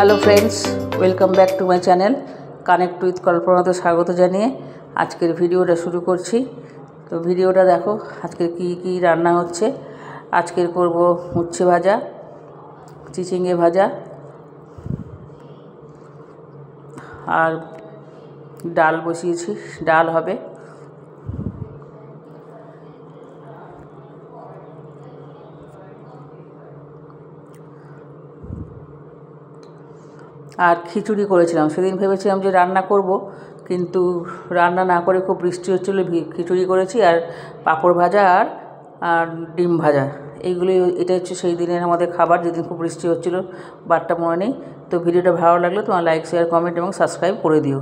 Hello friends, welcome back to my channel connect with কল্পনাতে স্বাগত জানিয়ে আজকের ভিডিওটা শুরু করছি। তো ভিডিওটা দেখো, আজকের কি রান্না হচ্ছে। আজকের করব উচ্ছে ভাজা, চিচিঙ্গে ভাজা আর ডাল বসিয়েছি, ডাল হবে। আর খিচুড়ি করেছিলাম। সেদিন ভেবেছিলাম যে রান্না করব, কিন্তু রান্না না করে খুব বৃষ্টি হচ্ছিলো, খিচুড়ি করেছি আর পাঁপড় ভাজা আর ডিম ভাজা। এটা হচ্ছে সেই দিনের আমাদের খাবার, যেদিন খুব বৃষ্টি হচ্ছিলো, বারটা মনে নেই। তো ভিডিওটা ভালো লাগলে তোমার লাইক, শেয়ার, কমেন্ট এবং সাবস্ক্রাইব করে দিও।